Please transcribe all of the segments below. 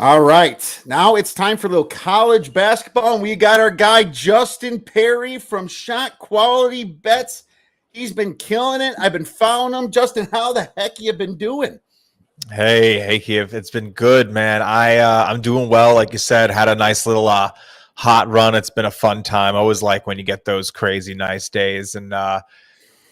All right. Now it's time for a little college basketball. And we got our guy, Justin Perri from Shot Quality Bets. He's been killing it. I've been following him. Justin, how the heck you been doing? Hey, Kiev. It's been good, man. I'm doing well. Like you said, had a nice little hot run. It's been a fun time. I always like when you get those crazy nice days. And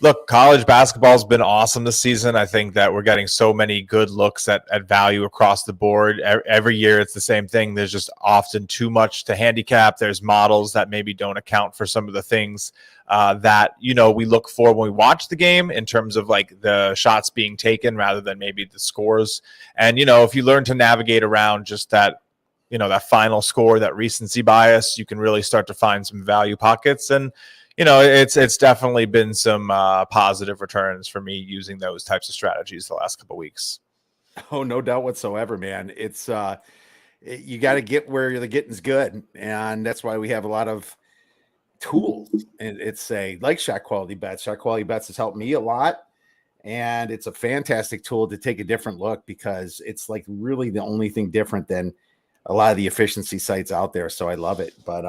look, college basketball's been awesome this season. I think that we're getting so many good looks at value across the board. Every year it's the same thing. There's just often too much to handicap. There's models that maybe don't account for some of the things that, we look for when we watch the game in terms of like the shots being taken rather than maybe the scores. And, if you learn to navigate around just that, that final score, that recency bias, you can really start to find some value pockets. And, it's definitely been some positive returns for me using those types of strategies the last couple of weeks. Oh, no doubt whatsoever, man. It's you got to get where the getting's good, and that's why we have a lot of tools. And it's like Shot Quality Bets. Shot Quality Bets has helped me a lot, and it's a fantastic tool to take a different look because it's like really the only thing different than a lot of the efficiency sites out there. So I love it. But,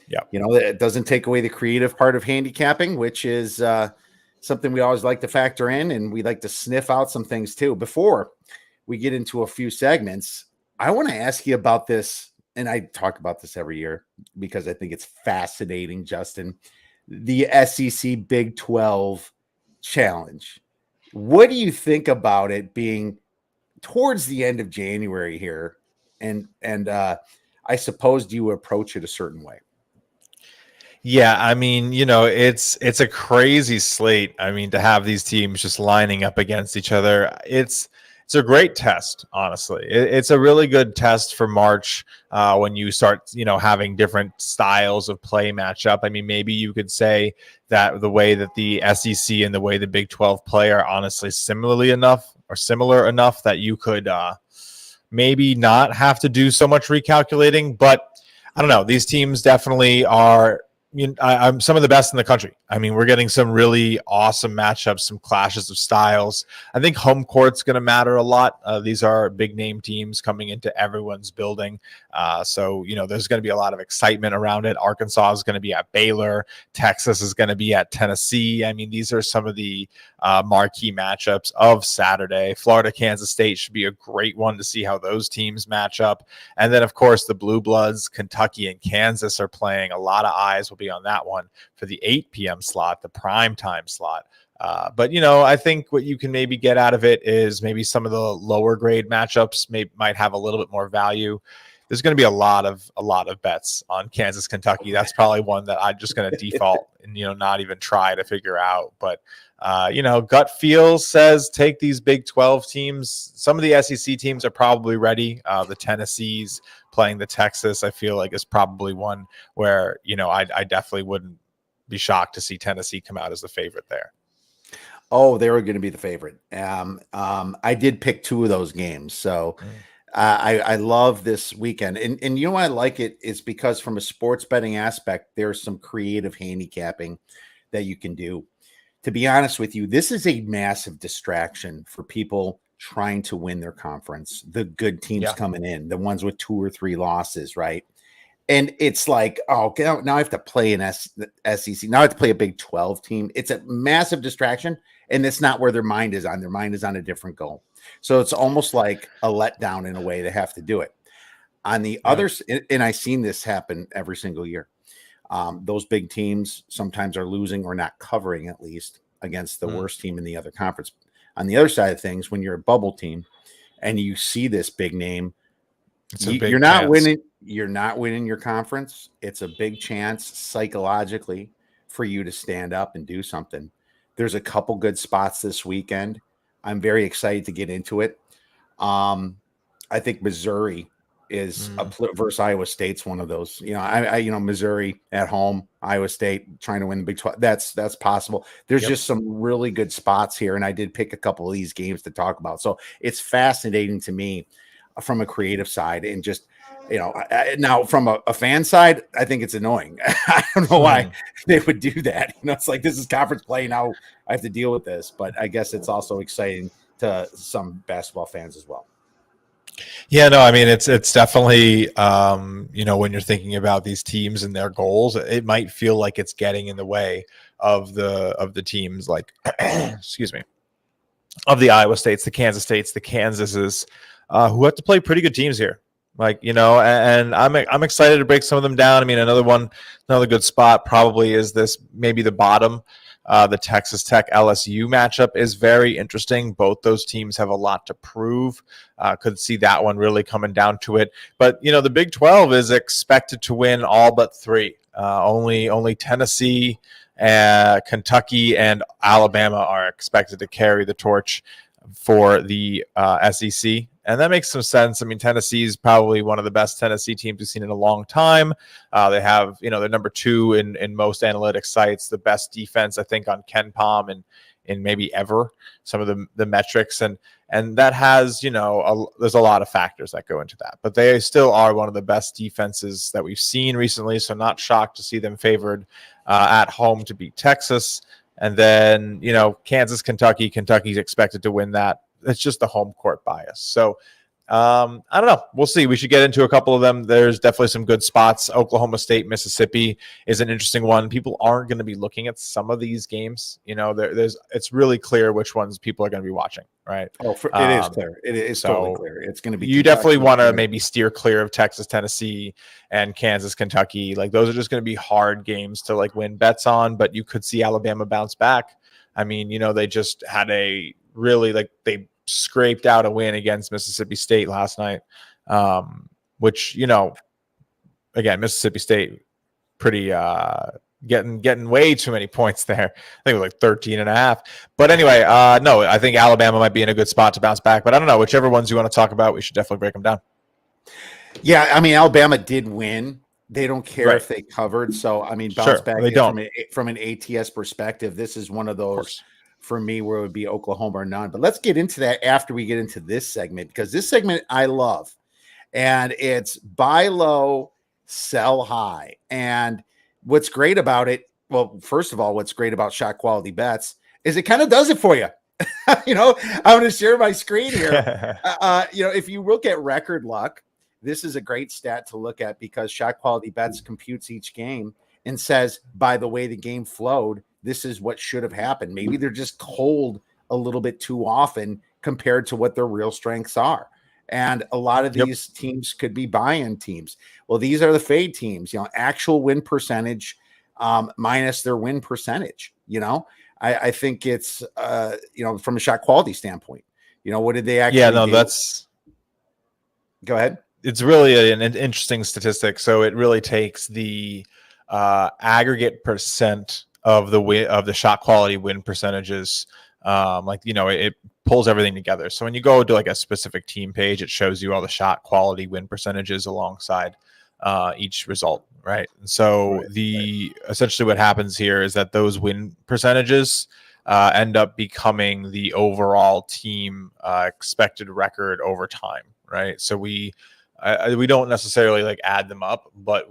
it doesn't take away the creative part of handicapping, which is something we always like to factor in. And we like to sniff out some things too. Before we get into a few segments, I want to ask you about this. And I talk about this every year because I think it's fascinating, Justin, the SEC Big 12 challenge. What do you think about it being towards the end of January here? And I suppose you approach it a certain way. Yeah, I mean, it's a crazy slate. I mean, to have these teams just lining up against each other, it's a great test, honestly. It's a really good test for March when you start, having different styles of play match up. I mean, maybe you could say that the way that the SEC and the way the Big 12 play are honestly similar enough that you could maybe not have to do so much recalculating, but I don't know. These teams definitely are I'm some of the best in the country. I mean, we're getting some really awesome matchups, some clashes of styles. I think home court's going to matter a lot. These are big name teams coming into everyone's building. So, there's going to be a lot of excitement around it. Arkansas is going to be at Baylor. Texas is going to be at Tennessee. I mean, these are some of the marquee matchups of Saturday. Florida, Kansas State should be a great one to see how those teams match up. And then, of course, the Blue Bloods, Kentucky and Kansas are playing. A lot of eyes will be on that one for the 8 p.m. slot, the prime time slot. But I think what you can maybe get out of it is maybe some of the lower grade matchups might have a little bit more value. There's going to be a lot of bets on Kansas, Kentucky. That's probably one that I'm just going to default and not even try to figure out. But gut feel says take these Big 12 teams. Some of the SEC teams are probably ready. The Tennessees playing the Texas, I feel like is probably one where I definitely wouldn't be shocked to see Tennessee come out as the favorite there. Oh, they were going to be the favorite. I did pick two of those games, so. I love this weekend. And why I like it is because from a sports betting aspect, there's some creative handicapping that you can do. To be honest with you, this is a massive distraction for people trying to win their conference. The good teams coming in, the ones with 2 or 3 losses, right? And it's like, oh, now I have to play an SEC. Now I have to play a Big 12 team. It's a massive distraction, and it's not where their mind is on. Their mind is on a different goal. So it's almost like a letdown in a way. They have to do it. On the others, and I've seen this happen every single year. Those big teams sometimes are losing or not covering, at least against the worst team in the other conference. On the other side of things, when you're a bubble team and you see this big name, you're not winning. You're not winning your conference. It's a big chance psychologically for you to stand up and do something. There's a couple good spots this weekend. I'm very excited to get into it. I think Missouri is versus Iowa State's one of those. Missouri at home, Iowa State trying to win the Big 12. That's possible. There's just some really good spots here, and I did pick a couple of these games to talk about. So it's fascinating to me from a creative side, and just now from a fan side, I think it's annoying. I don't know why they would do that. It's like, this is conference play now. I have to deal with this, but I guess it's also exciting to some basketball fans as well. Yeah, no, I mean it's definitely when you're thinking about these teams and their goals, it might feel like it's getting in the way of the teams like excuse me, of the Iowa States, the Kansas States, the Kansases, who have to play pretty good teams here. Like, and I'm excited to break some of them down. I mean, another good spot probably is this, maybe the bottom. The Texas Tech LSU matchup is very interesting. Both those teams have a lot to prove. Could see that one really coming down to it. But the Big 12 is expected to win all but three. Only Tennessee, Kentucky, and Alabama are expected to carry the torch for the SEC. And that makes some sense. I mean, Tennessee is probably one of the best Tennessee teams we've seen in a long time. They have, they're number 2 in most analytics sites, the best defense, I think, on Ken Palm and in maybe ever, some of the metrics. And that has, there's a lot of factors that go into that. But they still are one of the best defenses that we've seen recently. So not shocked to see them favored at home to beat Texas. And then, Kansas, Kentucky's expected to win that. It's just the home court bias. So I don't know. We'll see. We should get into a couple of them. There's definitely some good spots. Oklahoma State, Mississippi is an interesting one. People aren't going to be looking at some of these games. It's really clear which ones people are going to be watching, right? Oh, it is clear. It is totally clear. It's going to be. You definitely want to maybe steer clear of Texas, Tennessee, and Kansas, Kentucky. Like, those are just going to be hard games to win bets on. But you could see Alabama bounce back. I mean, they just had a really they scraped out a win against Mississippi State last night, which, again, Mississippi State pretty getting way too many points there. I think it was 13.5. But anyway, no, I think Alabama might be in a good spot to bounce back. But I don't know, whichever ones you want to talk about, we should definitely break them down. Yeah, I mean, Alabama did win. They don't care if they covered. So, I mean, bounce back they don't. From an ATS perspective, this is one of those for me where it would be Oklahoma or none. But let's get into that after we get into this segment, because this segment I love. And it's buy low, sell high. And what's great about it, well, first of all, what's great about Shot Quality Bets is it kind of does it for you. I'm going to share my screen here. If you look at record luck, this is a great stat to look at, because Shot Quality Bets computes each game and says, by the way the game flowed, this is what should have happened. Maybe they're just cold a little bit too often compared to what their real strengths are. And a lot of these teams could be buy-in teams. Well, these are the fade teams, actual win percentage minus their win percentage. I think it's, from a shot quality standpoint, what did they actually do? Go ahead. It's really an interesting statistic. So it really takes the aggregate percent of the shot quality win percentages. It pulls everything together. So when you go to a specific team page, it shows you all the shot quality win percentages alongside each result, right? And so essentially what happens here is that those win percentages end up becoming the overall team expected record over time, right? So we don't necessarily add them up, but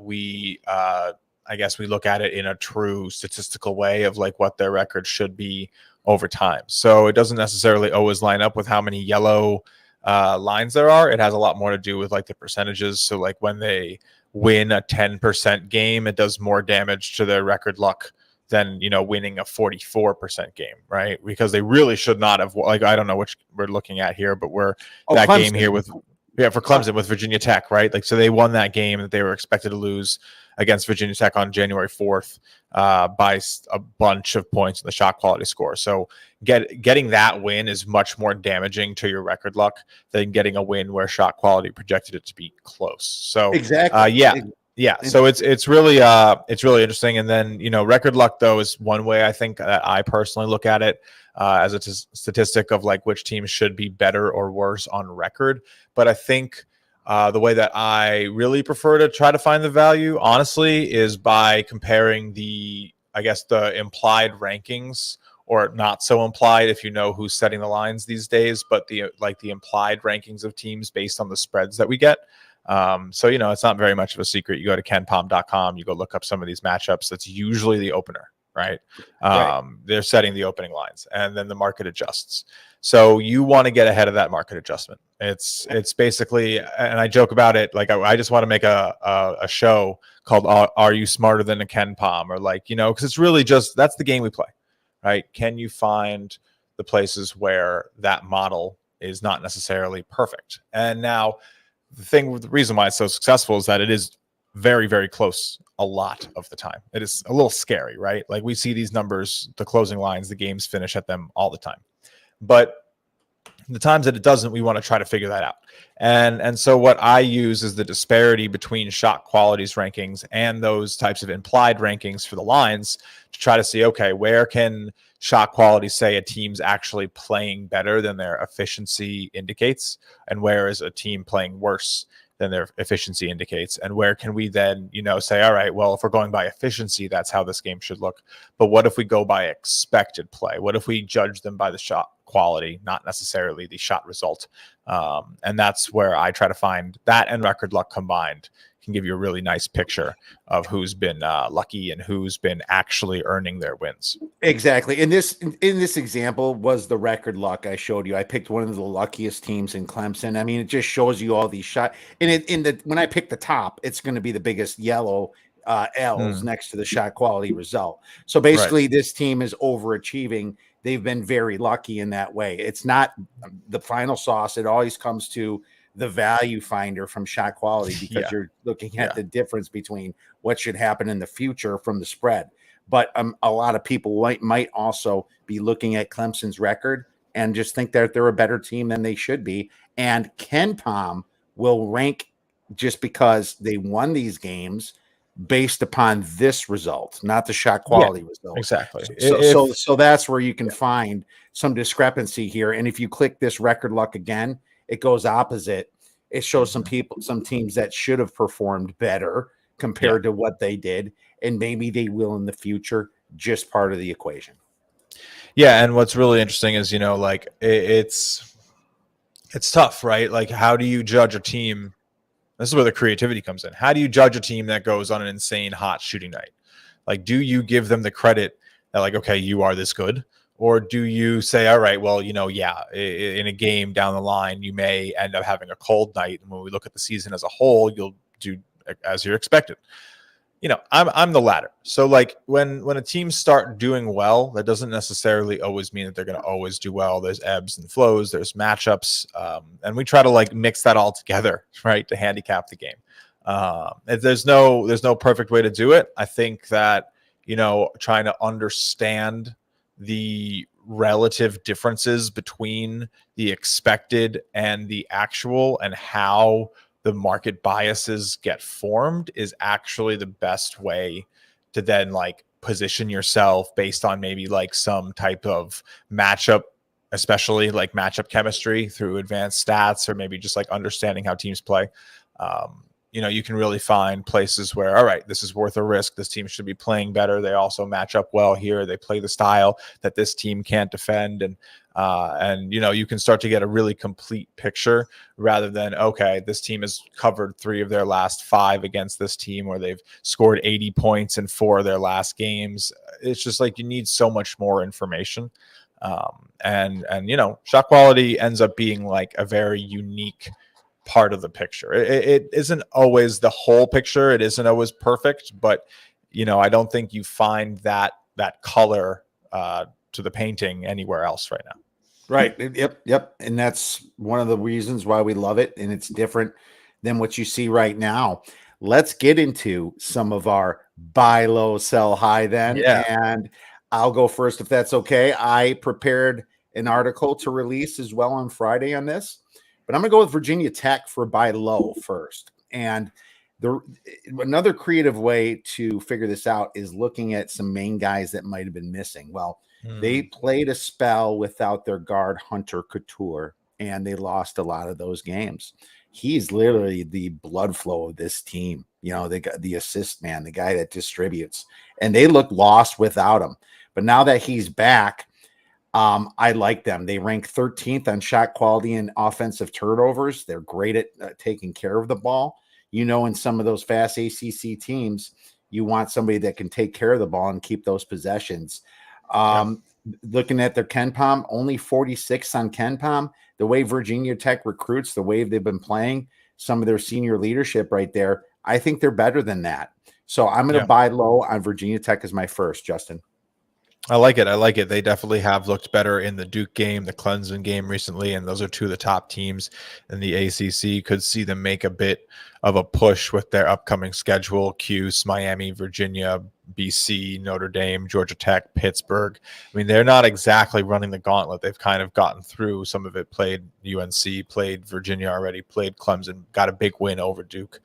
I guess we look at it in a true statistical way of what their record should be over time. So it doesn't necessarily always line up with how many yellow lines there are. It has a lot more to do with the percentages. So when they win a 10% game, it does more damage to their record luck than winning a 44% game, right? Because they really should not have. I don't know which we're looking at here, but that Clemson. Game here with. Yeah, for Clemson with Virginia Tech, right? So they won that game that they were expected to lose against Virginia Tech on January 4th by a bunch of points in the shot quality score. So getting that win is much more damaging to your record luck than getting a win where shot quality projected it to be close. So exactly, yeah. So it's really interesting. And then record luck though is one way I think that I personally look at it as a statistic of which teams should be better or worse on record. But I think the way that I really prefer to try to find the value, honestly, is by comparing the implied rankings, or not so implied if you know who's setting the lines these days, but the implied rankings of teams based on the spreads that we get. So it's not very much of a secret. You go to kenpalm.com, you go look up some of these matchups. That's usually the opener, right? Right. They're setting the opening lines, and then the market adjusts. So you want to get ahead of that market adjustment. It's basically, and I joke about it, like I just want to make a show called "Are You Smarter Than a Ken Palm?" or like, you know, because it's really just that's the game we play, right? Can you find the places where that model is not necessarily perfect? And now the reason why it's so successful is that it is very, very close a lot of the time. It is a little scary, right? Like we see these numbers, the closing lines, the games finish at them all the time. But the times that it doesn't, we want to try to figure that out. And so what I use is the disparity between shot qualities rankings and those types of implied rankings for the lines to try to see, okay, where can shot quality say a team's actually playing better than their efficiency indicates, and where is a team playing worse than their efficiency indicates, and where can we then, you know, say, all right, well, if we're going by efficiency, that's how this game should look. But what if we go by expected play? What if we judge them by the shot quality, not necessarily the shot result? And that's where I try to find that, and record luck combined can give you a really nice picture of who's been lucky and who's been actually earning their wins. Exactly. In this example was the record luck I showed you. I picked one of the luckiest teams in Clemson. I mean, it just shows you all these shots. And when I pick the top, it's going to be the biggest yellow L's next to the shot quality result. So basically, this team is overachieving. They've been very lucky in that way. It's not the final sauce. It always comes to the value finder from shot quality, because you're looking at the difference between what should happen in the future from the spread. But a lot of people might also be looking at Clemson's record and just think that they're a better team than they should be. And Ken Palm will rank just because they won these games based upon this result, not the shot quality result. Exactly. So that's where you can find some discrepancy here. And if you click this record luck again, it goes opposite. It shows some teams that should have performed better compared to what they did, and maybe they will in the future. Just part of the equation. Yeah, and what's really interesting is, you know, like it's tough, right? Like, how do you judge a team? This is where the creativity comes in. How do you judge a team that goes on an insane hot shooting night? Like, do you give them the credit that, like, okay, you are this good? Or do you say, all right, well, you know, in a game down the line, you may end up having a cold night. And when we look at the season as a whole, you'll do as you're expected. You know, I'm the latter. So like when a team start doing well, that doesn't necessarily always mean that they're going to always do well. There's ebbs and flows, there's matchups, and we try to like mix that all together, right, to handicap the game. There's no perfect way to do it. I think that, you know, trying to understand the relative differences between the expected and the actual, and how the market biases get formed, is actually the best way to then like position yourself based on maybe like some type of matchup, especially like matchup chemistry through advanced stats, or maybe just like understanding how teams play. You know, you can really find places where, all right, this is worth a risk. This team should be playing better. They also match up well here. They play the style that this team can't defend. And you know, you can start to get a really complete picture, rather than, okay, this team has covered 3 of their last 5 against this team, or they've scored 80 points in 4 of their last games. It's just like you need so much more information. And you know, shot quality ends up being like a very unique part of the picture. It isn't always the whole picture. It isn't always perfect, but you know, I don't think you find that color to the painting anywhere else right now. Right. Yep. And that's one of the reasons why we love it. And it's different than what you see right now. Let's get into some of our buy low, sell high then. Yeah. And I'll go first if that's okay. I prepared an article to release as well on Friday on this, but I'm going to go with Virginia Tech for buy low first. And another creative way to figure this out is looking at some main guys that might have been missing. Well, they played a spell without their guard, Hunter Couture, and they lost a lot of those games. He's literally the blood flow of this team. You know, they got the assist man, the guy that distributes, and they look lost without him. But now that he's back, I like them. They rank 13th on shot quality and offensive turnovers. They're great at taking care of the ball. You know, in some of those fast ACC teams, you want somebody that can take care of the ball and keep those possessions. Yeah. Looking at their Ken Palm, only 46 on Ken Palm. The way Virginia Tech recruits, the way they've been playing, some of their senior leadership right there, I think they're better than that. So I'm going to buy low on Virginia Tech as my first, Justin. I like it. I like it. They definitely have looked better in the Duke game, the Clemson game recently, and those are two of the top teams in the ACC. Could see them make a bit of a push with their upcoming schedule: Cuse, Miami, Virginia, BC, Notre Dame, Georgia Tech, Pittsburgh. I mean, they're not exactly running the gauntlet. They've kind of gotten through some of it, played UNC, played Virginia already, played Clemson, got a big win over Duke.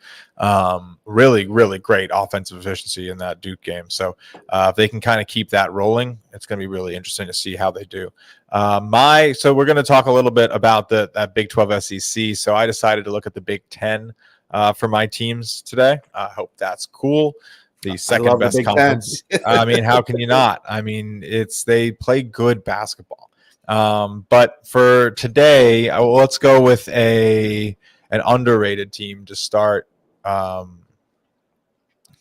Really, really great offensive efficiency in that Duke game. So if they can kind of keep that rolling, it's going to be really interesting to see how they do. So we're going to talk a little bit about that Big 12 SEC. So I decided to look at the Big 10 for my teams today. I hope that's cool. The second best conference. I mean, how can you not? I mean, they play good basketball. But for today, let's go with an underrated team to start.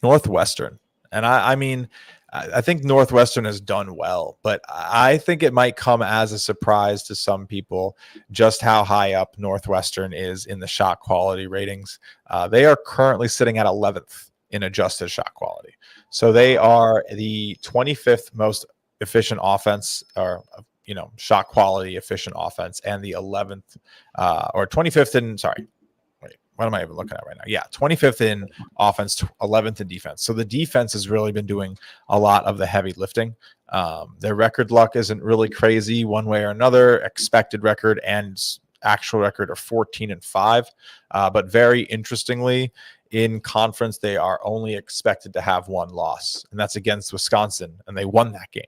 Northwestern. And I think Northwestern has done well, but I think it might come as a surprise to some people just how high up Northwestern is in the shot quality ratings. They are currently sitting at 11th in adjusted shot quality. So they are the 25th most efficient offense, or shot quality efficient offense, and the 11th or 25th in, sorry, wait, what am I even looking at right now? Yeah, 25th in offense, 11th in defense. So the defense has really been doing a lot of the heavy lifting. Their record luck isn't really crazy one way or another. Expected record and actual record are 14-5. But very interestingly, in conference, they are only expected to have one loss, and that's against Wisconsin, and they won that game.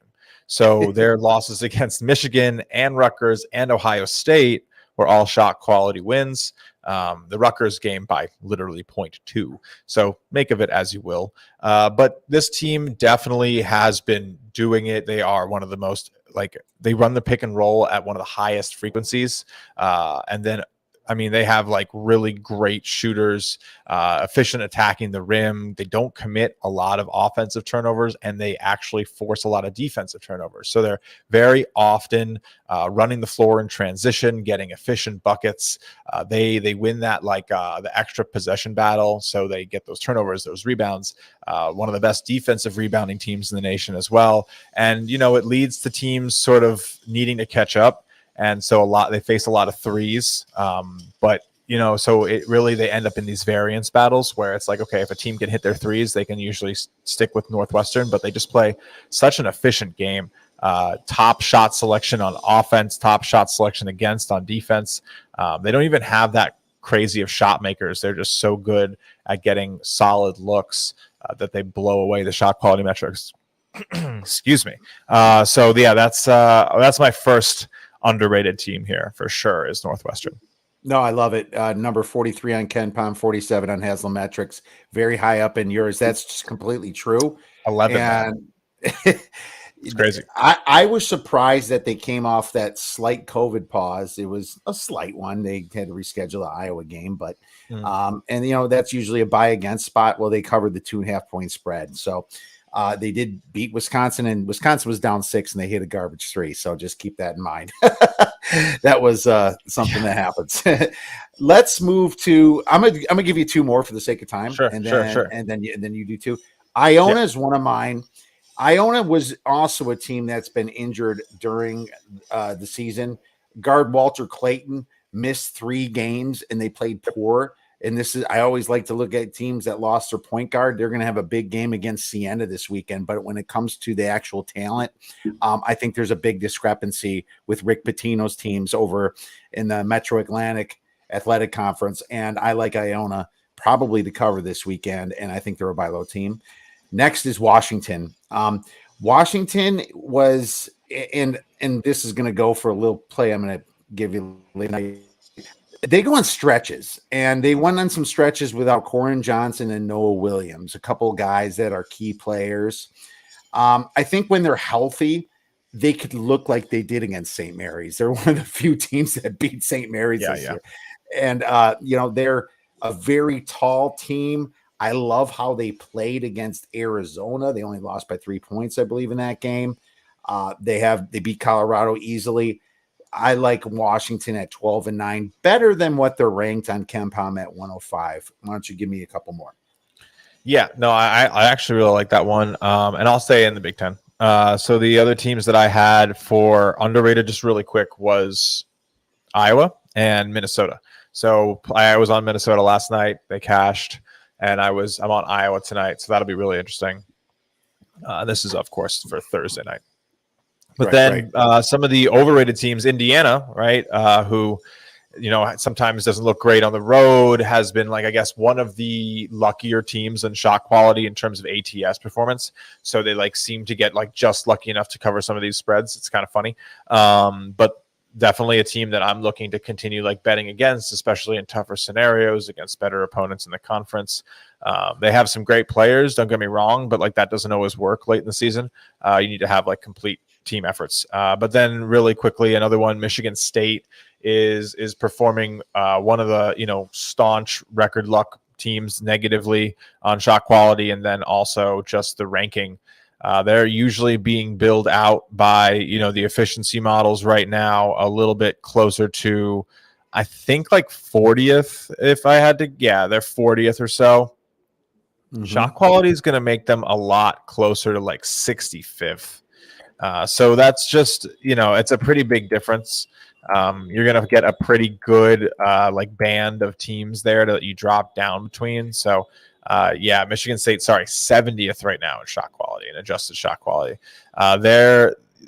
So their losses against Michigan and Rutgers and Ohio State were all shot quality wins. The Rutgers game by literally 0.2. So make of it as you will. But this team definitely has been doing it. They are one of the most, they run the pick and roll at one of the highest frequencies. And then, they have really great shooters, efficient attacking the rim. They don't commit a lot of offensive turnovers, and they actually force a lot of defensive turnovers. So they're very often running the floor in transition, getting efficient buckets. They win that the extra possession battle. So they get those turnovers, those rebounds. One of the best defensive rebounding teams in the nation as well. And, it leads to teams sort of needing to catch up. And so they face a lot of threes, but so they end up in these variance battles where it's okay, if a team can hit their threes, they can usually stick with Northwestern, but they just play such an efficient game. Top shot selection on offense, top shot selection against on defense. They don't even have that crazy of shot makers. They're just so good at getting solid looks that they blow away the shot quality metrics. Excuse me. That's my first underrated team here for sure is Northwestern. No, I love it. Number 43 on Ken Palm, 47 on Haslametrics, very high up in yours. That's just completely true. 11. And it's crazy. I was surprised that they came off that slight COVID pause. It was a slight one. They had to reschedule the Iowa game, but that's usually a buy against spot. Well, they covered the 2.5-point spread. So they did beat Wisconsin, and Wisconsin was down 6 and they hit a garbage 3. So just keep that in mind. That was something that happens. Let's move to, I'm gonna give you two more for the sake of time. Sure. And then you do too. Iona is one of mine. Iona was also a team that's been injured during the season. Guard Walter Clayton missed 3 games and they played poor. And I always like to look at teams that lost their point guard. They're going to have a big game against Siena this weekend. But when it comes to the actual talent, I think there's a big discrepancy with Rick Pitino's teams over in the Metro Atlantic Athletic Conference. And I like Iona probably to cover this weekend. And I think they're a buy low team. Next is Washington. Washington was, and this is going to go for a little play I'm going to give you later. They go on stretches, and they went on some stretches without Corin Johnson and Noah Williams, a couple of guys that are key players. I think when they're healthy, they could look like they did against St. Mary's. They're one of the few teams that beat St. Mary's this year. And, they're a very tall team. I love how they played against Arizona. They only lost by 3 points, I believe, in that game. They beat Colorado easily. I like Washington at 12-9, better than what they're ranked on KenPom at 105. Why don't you give me a couple more? Yeah, no, I actually really like that one. And I'll stay in the Big Ten. So the other teams that I had for underrated, just really quick, was Iowa and Minnesota. So I was on Minnesota last night. They cashed, and I'm on Iowa tonight. So that'll be really interesting. This is, of course, for Thursday night. But then some of the overrated teams, Indiana, right, who sometimes doesn't look great on the road, has been I guess one of the luckier teams in shot quality in terms of ATS performance. So they seem to get just lucky enough to cover some of these spreads. It's kind of funny. But definitely a team that I'm looking to continue betting against, especially in tougher scenarios against better opponents in the conference. They have some great players, don't get me wrong, but that doesn't always work late in the season. You need to have complete team efforts. But then really quickly, another one, Michigan State is performing one of the staunch record luck teams negatively on shot quality, and then also just the ranking. They're usually being billed out by the efficiency models right now a little bit closer to, I think 40th. If I had to, they're 40th or so. Mm-hmm. Shot quality is going to make them a lot closer to 65th. So that's just, it's a pretty big difference. You're going to get a pretty good band of teams there that you drop down between. So, Michigan State, 70th right now in shot quality and adjusted shot quality.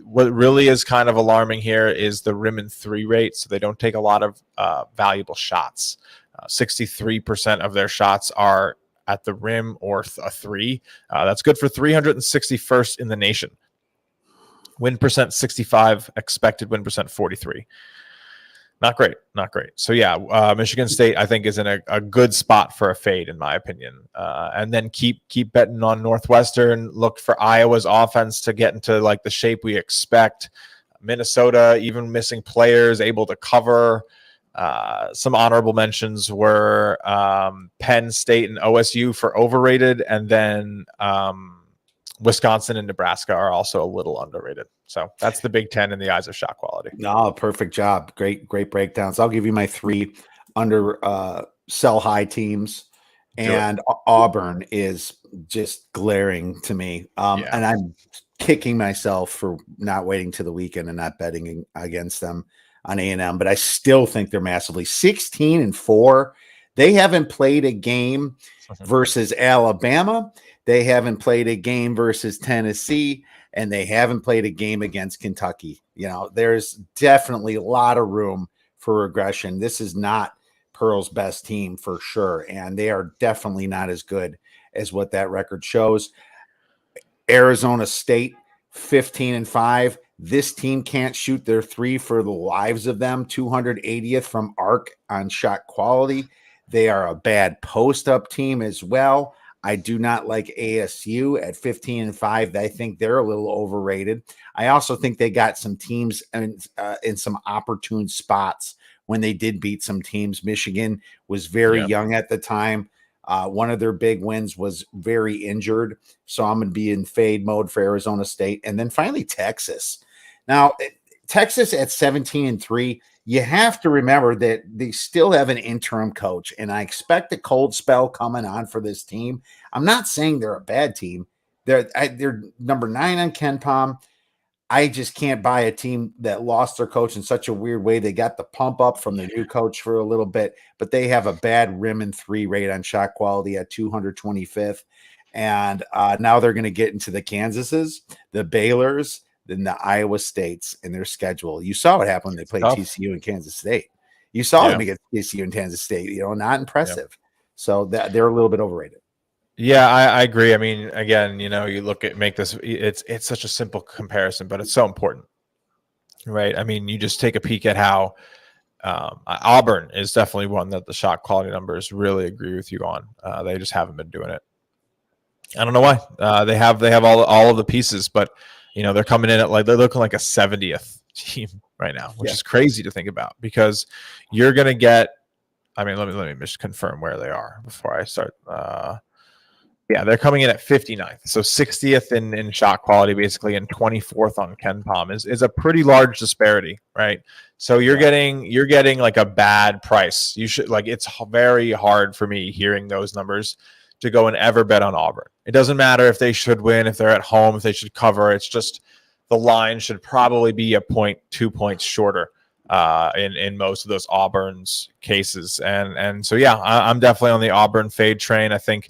What really is kind of alarming here is the rim and three rate. So they don't take a lot of valuable shots. 63% of their shots are at the rim or a three. That's good for 361st in the nation. Win percent 65, expected win percent 43. Not great. So Michigan State I think is in a good spot for a fade in my opinion. And then keep betting on Northwestern. Look for Iowa's offense to get into the shape we expect. Minnesota, even missing players, able to cover. Some honorable mentions were Penn State and OSU for overrated, and then Wisconsin and Nebraska are also a little underrated. So that's the Big Ten in the eyes of shot quality. No, perfect job. Great breakdowns. I'll give you my 3 under sell high teams, and Auburn is just glaring to me. And I'm kicking myself for not waiting to the weekend and not betting against them on A&M, but I still think they're massively 16-4. They haven't played a game versus Alabama. They haven't played a game versus Tennessee, and they haven't played a game against Kentucky. There's definitely a lot of room for regression. This is not Pearl's best team for sure, and they are definitely not as good as what that record shows. Arizona State, 15-5. This team can't shoot their three for the lives of them. 280th from arc on shot quality. They are a bad post-up team as well. I do not like ASU at 15-5. I think they're a little overrated. I also think they got some teams in some opportune spots when they did beat some teams. Michigan was very young at the time. One of their big wins was very injured. So I'm going to be in fade mode for Arizona State. And then finally, Texas. Now, Texas at 17-3, you have to remember that they still have an interim coach, and I expect a cold spell coming on for this team. I'm not saying they're a bad team. They're number 9 on KenPom. I just can't buy a team that lost their coach in such a weird way. They got the pump up from their new coach for a little bit, but they have a bad rim and three rate on shot quality at 225th. And now they're going to get into the Kansases, the Baylors, then the Iowa States in their schedule. You saw what happened when they played TCU and Kansas State. You saw them against TCU and Kansas State, not impressive. So they're a little bit overrated. Yeah, I agree. I mean, again, you look at it's such a simple comparison, but it's so important, right? I mean, you just take a peek at how Auburn is definitely one that the shot quality numbers really agree with you on. They just haven't been doing it. I don't know why. They have all of the pieces, but they're coming in at they're looking like a 70th team right now, which is crazy to think about because you're going to get. I mean, let me just confirm where they are before I start. Yeah, they're coming in at 59th. So 60th in shot quality, basically, and 24th on Ken Palm is a pretty large disparity, right? So you're getting like a bad price. You should it's very hard for me hearing those numbers to go and ever bet on Auburn. It doesn't matter if they should win, if they're at home, if they should cover. It's just the line should probably be a point, 2 points shorter in most of those Auburn's cases. And so, yeah, I'm definitely on the Auburn fade train. I think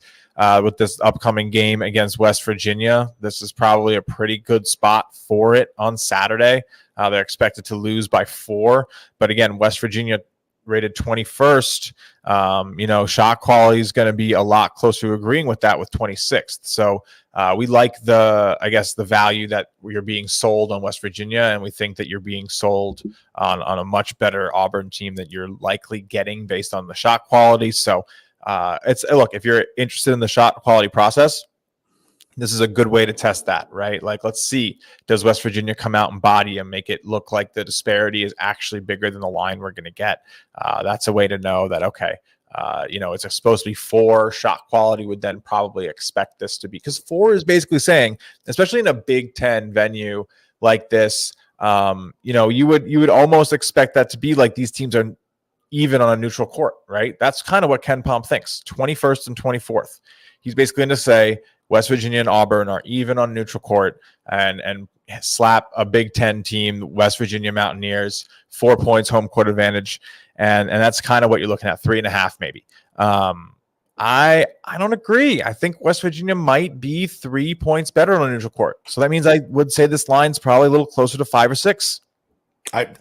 with this upcoming game against West Virginia, this is probably a pretty good spot for it on Saturday. They're expected to lose by 4. But again, West Virginia rated 21st. Shot quality is going to be a lot closer to agreeing with that with 26th. So we like the value that you're being sold on West Virginia, and we think that you're being sold on a much better Auburn team that you're likely getting based on the shot quality. So if you're interested in the shot quality process, this is a good way to test that, right? Like, let's see, does West Virginia come out and body and make it look like the disparity is actually bigger than the line we're going to get? That's a way to know that, okay, it's supposed to be 4. Shot quality would then probably expect this to be, because 4 is basically saying, especially in a Big Ten venue like this, you would almost expect that to be like these teams are even on a neutral court, right? That's kind of what Ken Palm thinks. 21st and 24th. He's basically going to say West Virginia and Auburn are even on neutral court and slap a Big Ten team, West Virginia Mountaineers, 4 points home court advantage. And that's kind of what you're looking at, 3.5 maybe. I don't agree. I think West Virginia might be 3 points better on a neutral court. So that means I would say this line's probably a little closer to 5 or 6.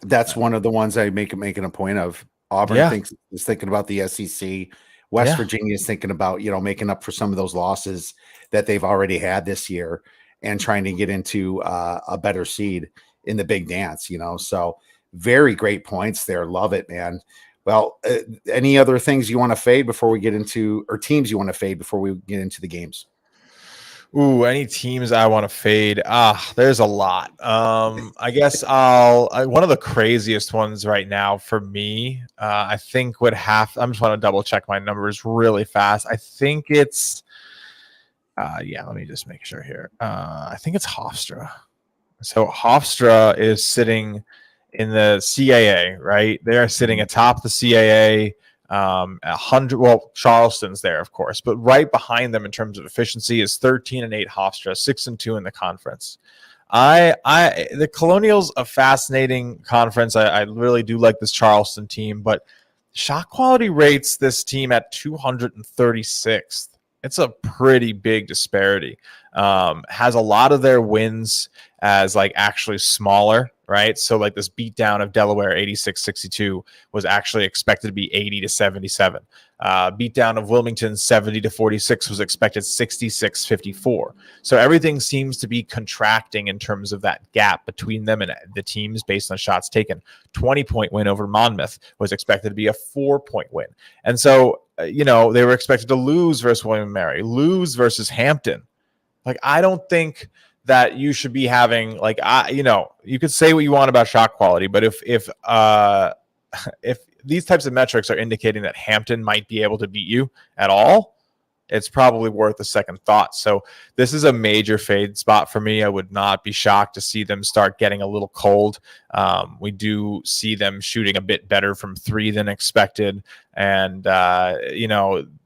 That's one of the ones I making a point of. Auburn is thinking about the SEC. West Virginia is thinking about, making up for some of those losses that they've already had this year and trying to get into a better seed in the big dance, So very great points there. Love it, man. Well, any other things you want to fade before we get into, or teams you want to fade before we get into the games? Ooh, any teams I want to fade? There's a lot. I guess one of the craziest ones right now for me, I think I'm just want to double check my numbers really fast. I think it's, let me just make sure here. I think it's Hofstra. So Hofstra is sitting in the CAA, right? They are sitting atop the CAA. 100. Well, Charleston's there, of course, but right behind them in terms of efficiency is 13-8 Hofstra, 6-2 in the conference. The Colonial's a fascinating conference. I really do like this Charleston team, but shot quality rates this team at 236th. It's a pretty big disparity. Has a lot of their wins as actually smaller, right? So this beatdown of Delaware 86-62 was actually expected to be 80-77. Beatdown of Wilmington 70-46 was expected 66-54. So everything seems to be contracting in terms of that gap between them and the teams based on shots taken. 20-point win over Monmouth was expected to be a 4-point win. And so, they were expected to lose versus William & Mary, lose versus Hampton. I don't think that you should be having you could say what you want about shot quality, but if these types of metrics are indicating that Hampton might be able to beat you at all, it's probably worth a second thought. So this is a major fade spot for me. I would not be shocked to see them start getting a little cold. We do see them shooting a bit better from 3 than expected. And,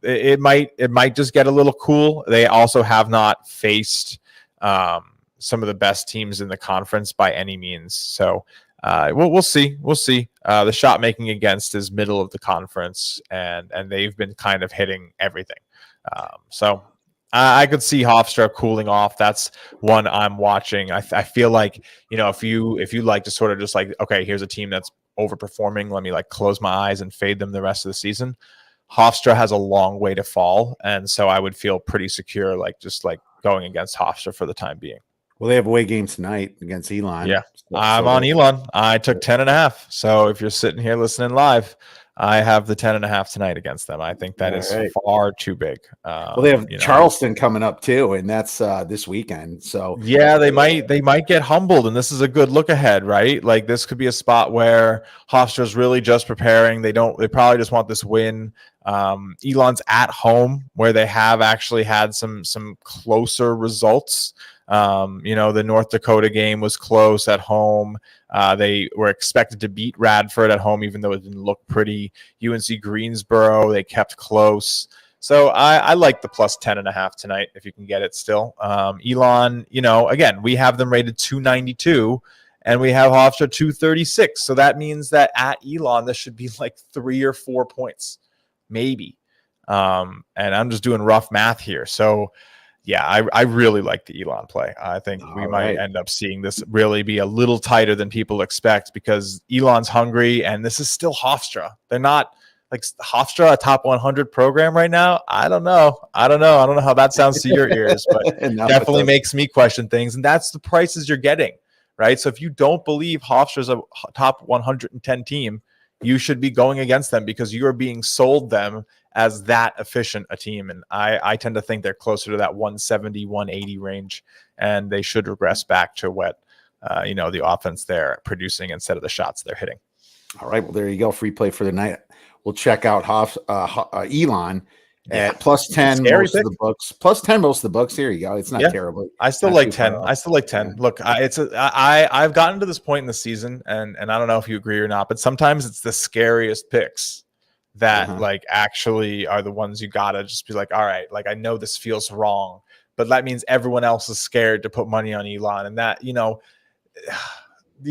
it might just get a little cool. They also have not faced some of the best teams in the conference by any means. So we'll see. We'll see. The shot making against is middle of the conference, and they've been kind of hitting everything. So I could see Hofstra cooling off. That's one I'm watching. I feel like, if you like to sort of just okay, here's a team that's overperforming, let me close my eyes and fade them the rest of the season. Hofstra has a long way to fall, and so I would feel pretty secure going against Hofstra for the time being. Well, they have away game tonight against Elon. Yeah, I'm on Elon. I took 10.5. So if you're sitting here listening live, I have the 10.5 tonight against them. I think that All is right. far too big. Well, they have Charleston coming up too, and that's this weekend. So yeah, they might get humbled, and this is a good look ahead, right? Like this could be a spot where Hofstra's really just preparing. They probably just want this win. Elon's at home, where they have actually had some closer results. The North Dakota game was close at home. They were expected to beat Radford at home, even though it didn't look pretty. UNC Greensboro, they kept close. So I like the plus 10.5 tonight if you can get it still. Elon, again, we have them rated 292 and we have Hofstra 236. So that means that at Elon, this should be like 3 or 4 points, maybe. And I'm just doing rough math here. So yeah, I really like the Elon play. I think we might end up seeing this really be a little tighter than people expect because Elon's hungry and this is still Hofstra. They're not like Hofstra, a top 100 program right now. I don't know how that sounds to your ears, but definitely makes me question things. And that's the prices you're getting, right? So if you don't believe Hofstra's a top 110 team, you should be going against them because you are being sold them as that efficient a team. And I tend to think they're closer to that 170, 180 range, and they should regress back to what, the offense they're producing instead of the shots they're hitting. All right. Well, there you go. Free play for the night. We'll check out Elon at plus 10 most of the books. Plus 10 most of the books. Here you go. It's not terrible. I still like 10. I still like 10. Look, I've gotten to this point in the season, and I don't know if you agree or not, but sometimes it's the scariest picks that like actually are the ones you gotta just be like, all right, like I know this feels wrong, but that means everyone else is scared to put money on Elon, and that you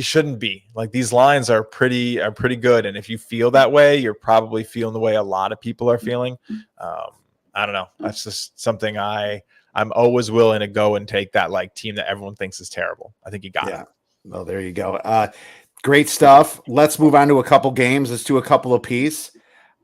shouldn't be. Like these lines are pretty good, and if you feel that way, you're probably feeling the way a lot of people are feeling. I don't know. That's just something I'm always willing to go and take that like team that everyone thinks is terrible. I think you got it. Well, there you go. Great stuff. Let's move on to a couple games. Let's do a couple apiece.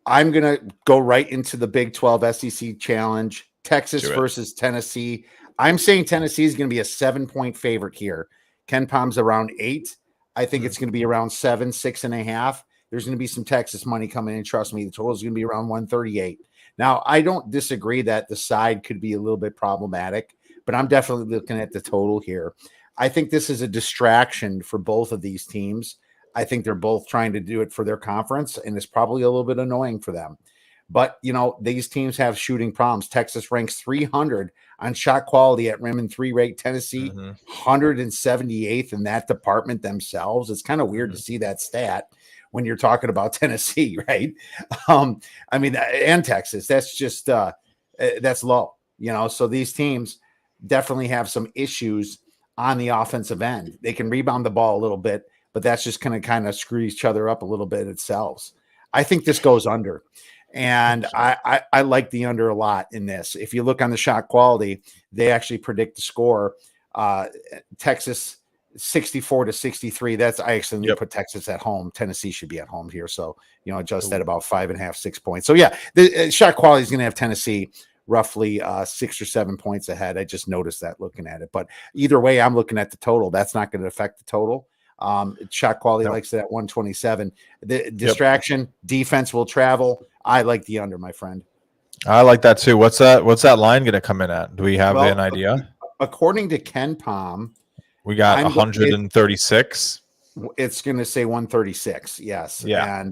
I'm gonna go right into the Big 12 SEC Challenge. Texas versus Tennessee. I'm saying Tennessee is going to be a 7-point favorite here. Ken Palm's around 8. I think it's going to be around 7, 6.5. There's going to be some Texas money coming in. Trust me, the total is going to be around 138. Now, I don't disagree that the side could be a little bit problematic, but I'm definitely looking at the total here. I think this is a distraction for both of these teams. I think they're both trying to do it for their conference, and it's probably a little bit annoying for them. But, these teams have shooting problems. Texas ranks 300 on shot quality at rim and 3 rate. Tennessee, 178th in that department themselves. It's kind of weird to see that stat when you're talking about Tennessee, right? And Texas, that's just, that's low, So these teams definitely have some issues on the offensive end. They can rebound the ball a little bit, but that's just going to kind of screw each other up a little bit itself. I think this goes under. And I like the under a lot in this. If you look on the shot quality, they actually predict the score. Texas 64-63. I actually need to put Texas at home. Tennessee should be at home here. So, adjust that about 5.5, 6 points. So yeah, the shot quality is going to have Tennessee roughly 6 or 7 points ahead. I just noticed that looking at it, but either way, I'm looking at the total. That's not going to affect the total. Shot quality likes it at 127. The distraction defense will travel. I like the under, my friend. I like that too. What's that line going to come in at? Do we have an idea? According to Ken Palm, we got 136. It's going to say 136. Yes. Yeah.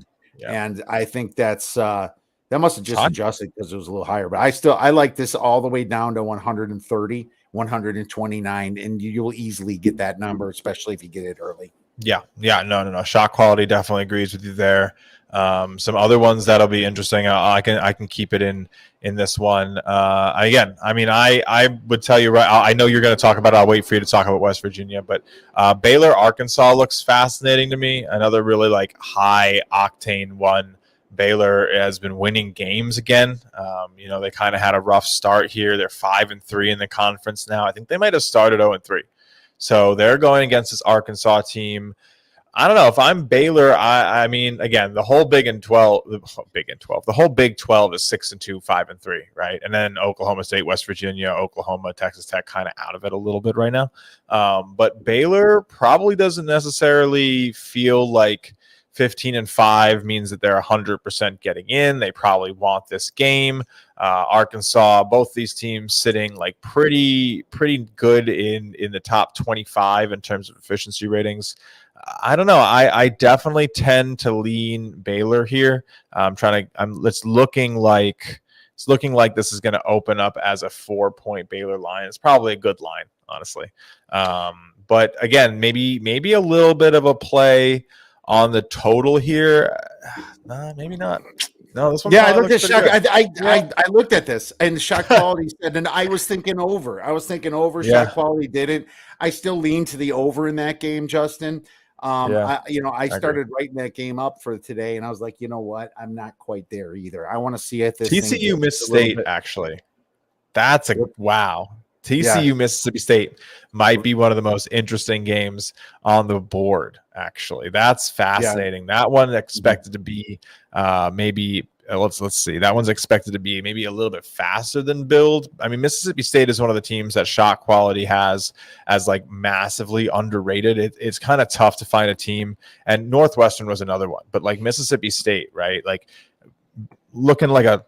And I think that's that must have just adjusted because it was a little higher, but I like this all the way down to 130, 129, and you will easily get that number, especially if you get it early. Yeah. No. Shot quality definitely agrees with you there. Some other ones that'll be interesting. I can keep it in this one. Again, I would tell you right. I know you're going to talk about it. I'll wait for you to talk about West Virginia, but Baylor, Arkansas looks fascinating to me. Another really like high octane one. Baylor has been winning games again. They kind of had a rough start here. They're 5-3 in the conference now. I think they might have started 0-3. So they're going against this Arkansas team. I don't know if I'm Baylor. Again, the whole Big 12 is 6-2, 5-3, right? And then Oklahoma State, West Virginia, Oklahoma, Texas Tech, kind of out of it a little bit right now. But Baylor probably doesn't necessarily feel like 15-5 means that they're 100% getting in. They probably want this game. Arkansas, both these teams sitting like pretty good in the top 25 in terms of efficiency ratings. I don't know. I definitely tend to lean Baylor here. It's looking like this is going to open up as a 4-point Baylor line. It's probably a good line, honestly. But again, maybe a little bit of a play on the total here. Maybe not. No, this one. Yeah, I looked at shot. I looked at this, and shot quality said, and I was thinking over. Yeah. Shot quality didn't. I still lean to the over in that game, Justin. I started writing that game up for today, and I was like, you know what? I'm not quite there either. I want to see it. This TCU Miss State, actually. That's wow. TCU Mississippi State might be one of the most interesting games on the board, actually. That's fascinating. That one expected to be maybe let's see. That one's expected to be maybe a little bit faster than build. I mean, Mississippi State is one of the teams that shot quality has as like massively underrated. It's kind of tough to find a team, and Northwestern was another one, but like Mississippi State, right? Like looking like a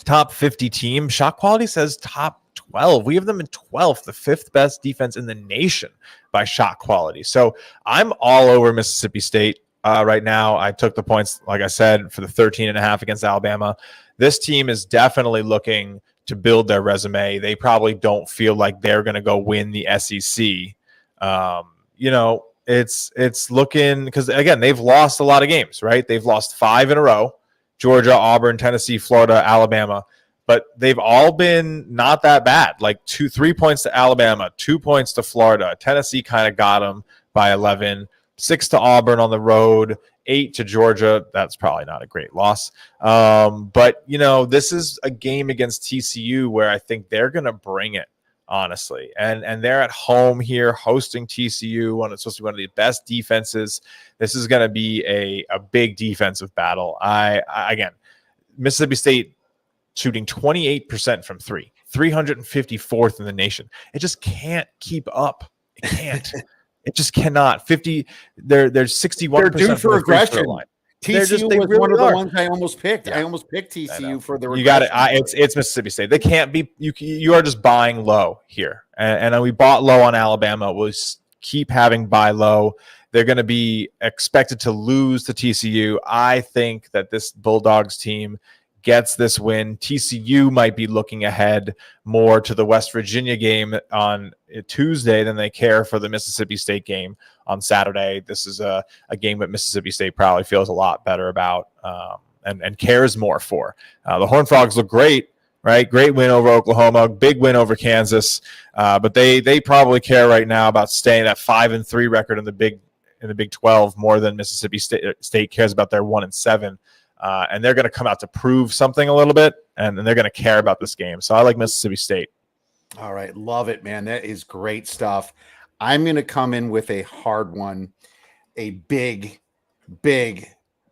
top 50 team, shot quality says top 12. We have them in 12th, the 5th best defense in the nation by shot quality. So I'm all over Mississippi State right now. I took the points, like I said, for the 13.5 against Alabama. This team is definitely looking to build their resume. They probably don't feel like they're going to go win the SEC. It's looking, because again, they've lost a lot of games, right? They've lost 5 in a row: Georgia, Auburn, Tennessee, Florida, Alabama. But they've all been not that bad. Like 3 points to Alabama, 2 points to Florida. Tennessee kind of got them by 11. 6 to Auburn on the road. 8 to Georgia. That's probably not a great loss. But this is a game against TCU where I think they're going to bring it, honestly. And they're at home here hosting TCU. It's supposed to be one of the best defenses. This is going to be a big defensive battle. Again, Mississippi State shooting 28% from 3, 354th in the nation. It just can't keep up. It can't. It just cannot. 50. They're 61%. They're due for regression. TCU was really one of the ones I almost picked. Yeah. I almost picked TCU for the regression. You got it. It's Mississippi State. They can't be. You are just buying low here, and we bought low on Alabama. We'll keep having buy low. They're going to be expected to lose to TCU. I think that this Bulldogs team gets this win. TCU might be looking ahead more to the West Virginia game on Tuesday than they care for the Mississippi State game on Saturday. This is a game that Mississippi State probably feels a lot better about and cares more for. The Horned Frogs look great, right? Great win over Oklahoma, big win over Kansas, but they probably care right now about staying at 5-3 record in the Big 12 more than Mississippi State cares about their 1-7. And they're going to come out to prove something a little bit, and they're going to care about this game. So I like Mississippi State. All right. Love it, man. That is great stuff. I'm going to come in with a hard one, a big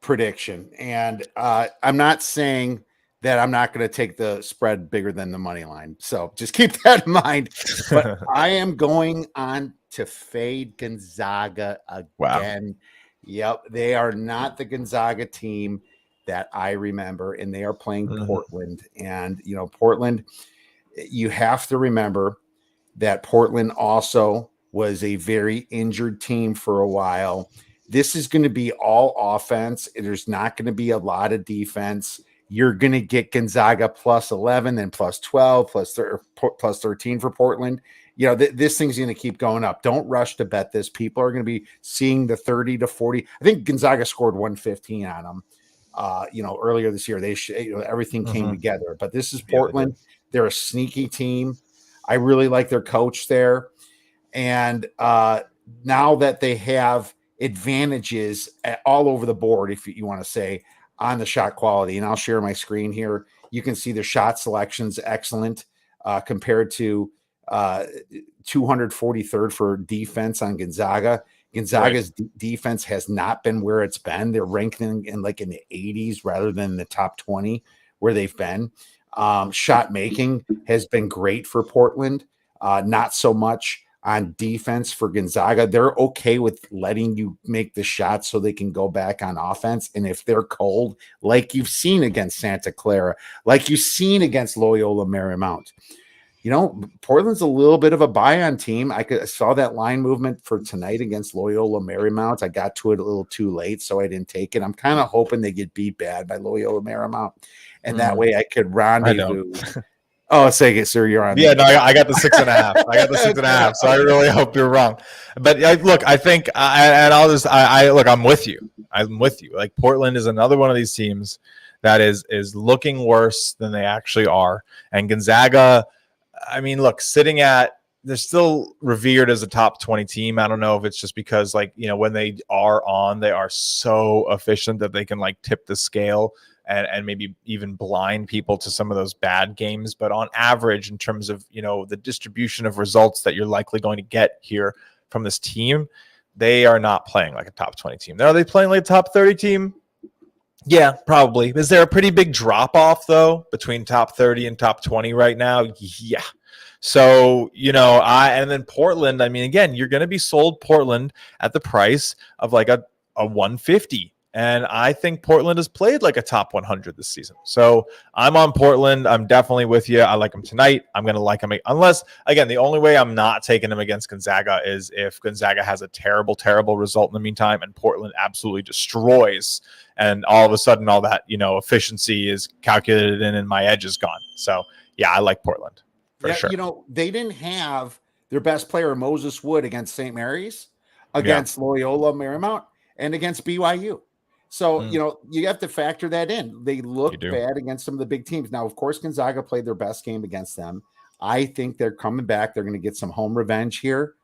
prediction. And I'm not saying that I'm not going to take the spread bigger than the money line. So just keep that in mind. But I am going on to fade Gonzaga again. Wow. Yep. They are not the Gonzaga team that I remember, and they are playing Portland. And, Portland, you have to remember that Portland also was a very injured team for a while. This is going to be all offense. There's not going to be a lot of defense. You're going to get Gonzaga plus 11, then plus 12, plus 13 for Portland. This thing's going to keep going up. Don't rush to bet this. People are going to be seeing the 30 to 40. I think Gonzaga scored 115 on them. Earlier this year, everything came together. But this is Portland. They're a sneaky team. I really like their coach there. And now that they have advantages all over the board, if you want to say, on the shot quality, and I'll share my screen here, you can see the shot selection's excellent compared to 243rd for defense on Gonzaga. Gonzaga's defense has not been where it's been. They're ranking in the 80s rather than the top 20 where they've been. Shot making has been great for Portland. Not so much on defense for Gonzaga. They're okay with letting you make the shots so they can go back on offense. And if they're cold, like you've seen against Santa Clara, like you've seen against Loyola Marymount, Portland's a little bit of a buy-on team. I saw that line movement for tonight against Loyola Marymount. I got to it a little too late, so I didn't take it. I'm kind of hoping they get beat bad by Loyola Marymount, and that way I could rendezvous. Oh, say it, sir. You're on. Yeah, no, I got the 6.5. I got the 6.5. So I really hope you're wrong. But look, I think, I'm with you. I'm with you. Like, Portland is another one of these teams that is looking worse than they actually are. And Gonzaga, I mean, look, they're still revered as a top 20 team. I don't know if it's just because, when they are on, they are so efficient that they can tip the scale and maybe even blind people to some of those bad games. But on average, in terms of, the distribution of results that you're likely going to get here from this team, they are not playing like a top 20 team. Are they playing like a top 30 team? Yeah, probably. Is there a pretty big drop off though between top 30 and top 20 right now? Yeah. So, and then Portland, I mean, again, you're going to be sold Portland at the price of like a 150. And I think Portland has played like a top 100 this season. So I'm on Portland. I'm definitely with you. I like them tonight. I'm going to like them. Unless, again, the only way I'm not taking them against Gonzaga is if Gonzaga has a terrible, terrible result in the meantime and Portland absolutely destroys. And all of a sudden, all that, efficiency is calculated in and my edge is gone. So, yeah, I like Portland for sure. They didn't have their best player, Moses Wood, against St. Mary's, against Loyola Marymount, and against BYU. So, you have to factor that in. They look bad against some of the big teams. Now, of course, Gonzaga played their best game against them. I think they're coming back. They're going to get some home revenge here.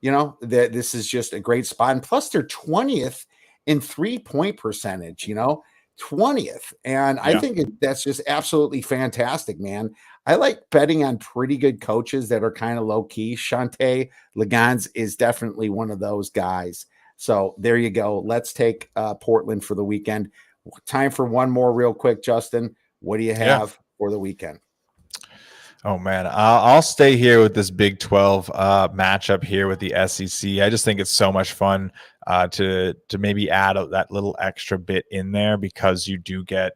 This is just a great spot. And plus, they're 20th in 3-point percentage, 20th. And I think that's just absolutely fantastic, man. I like betting on pretty good coaches that are kind of low key. Shante Legans is definitely one of those guys. So there you go. Let's take Portland for the weekend. Time for one more real quick, Justin. What do you have for the weekend? Oh, man. I'll stay here with this Big 12 matchup here with the SEC. I just think it's so much fun to maybe add that little extra bit in there because you do get,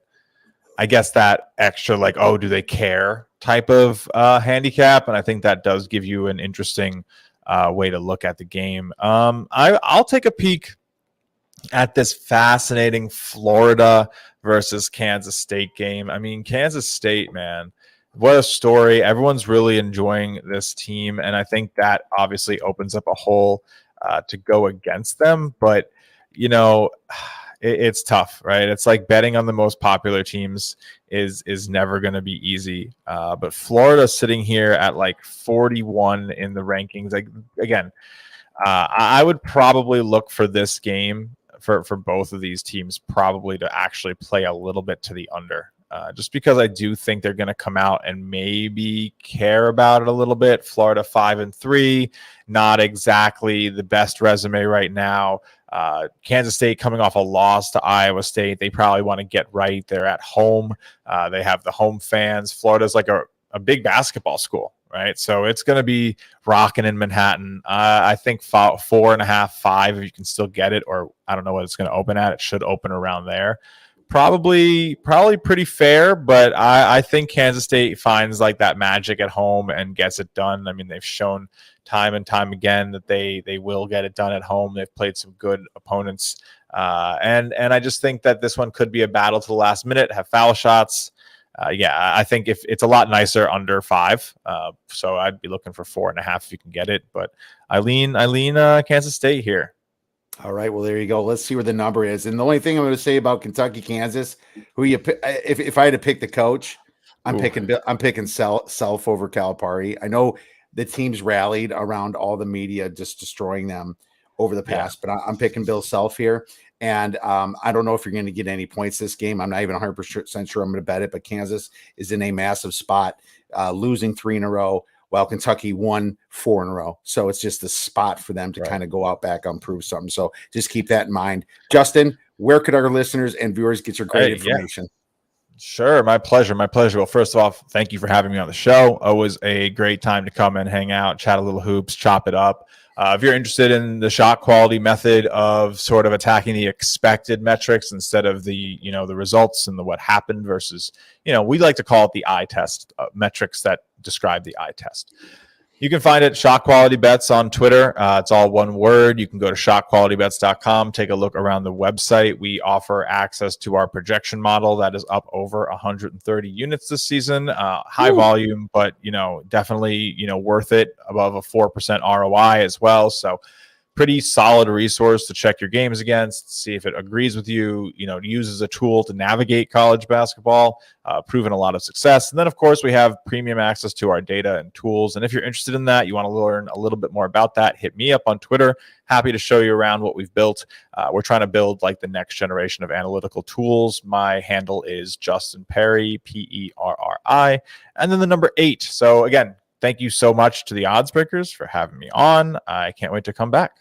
I guess, that extra do they care type of handicap. And I think that does give you an interesting way to look at the game. I'll take a peek at this fascinating Florida versus Kansas State game. I mean, Kansas State, man, what a story. Everyone's really enjoying this team. And I think that obviously opens up a hole to go against them. But, it's tough, right? It's like betting on the most popular teams is never going to be easy. But Florida sitting here at 41 in the rankings. I would probably look for this game for both of these teams probably to actually play a little bit to the under. Just because I do think they're going to come out and maybe care about it a little bit. Florida 5-3, not exactly the best resume right now. Kansas State coming off a loss to Iowa State. They probably want to get right. They're at home. They have the home fans. Florida's like a big basketball school, right? So it's going to be rocking in Manhattan. I think 4.5, 5, if you can still get it, or I don't know what it's going to open at. It should open around there. Probably pretty fair, but I think Kansas State finds that magic at home and gets it done. I mean, they've shown time and time again that they will get it done at home. They've played some good opponents, and I just think that this one could be a battle to the last minute, have foul shots. I think if it's a lot nicer under 5, so I'd be looking for 4.5 if you can get it. But I lean Kansas State here. All right, well, there you go. Let's see where the number is. And the only thing I'm going to say about Kentucky, Kansas, if I had to pick the coach, I'm picking Self over Calipari. I know the team's rallied around all the media just destroying them over the past, but I'm picking Bill Self here. And I don't know if you're going to get any points this game. I'm not even 100% sure I'm going to bet it, but Kansas is in a massive spot, losing 3 in a row, while Kentucky won 4 in a row. So it's just a spot for them to kind of go out back and prove something. So just keep that in mind. Justin, where could our listeners and viewers get your great information? Sure, my pleasure. My pleasure. Well, first of all, thank you for having me on the show. Always a great time to come and hang out, chat a little hoops, chop it up. If you're interested in the shot quality method of sort of attacking the expected metrics instead of the the results and the what happened versus we like to call it the eye test metrics that describe the eye test. You can find it Shot Quality Bets on Twitter. It's all one word. You can go to shotqualitybets.com, take a look around the website. We offer access to our projection model that is up over 130 units this season. High volume, but definitely worth it, above a 4% ROI as well. So pretty solid resource to check your games against, see if it agrees with you, use as a tool to navigate college basketball, proven a lot of success. And then, of course, we have premium access to our data and tools. And if you're interested in that, you want to learn a little bit more about that, hit me up on Twitter. Happy to show you around what we've built. We're trying to build like the next generation of analytical tools. My handle is Justin Perri, Perri, and then the number 8. So again, thank you so much to the Odds Breakers for having me on. I can't wait to come back.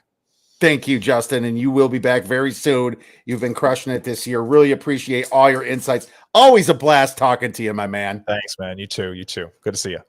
Thank you, Justin, and you will be back very soon. You've been crushing it this year. Really appreciate all your insights. Always a blast talking to you, my man. Thanks, man. You too. Good to see you.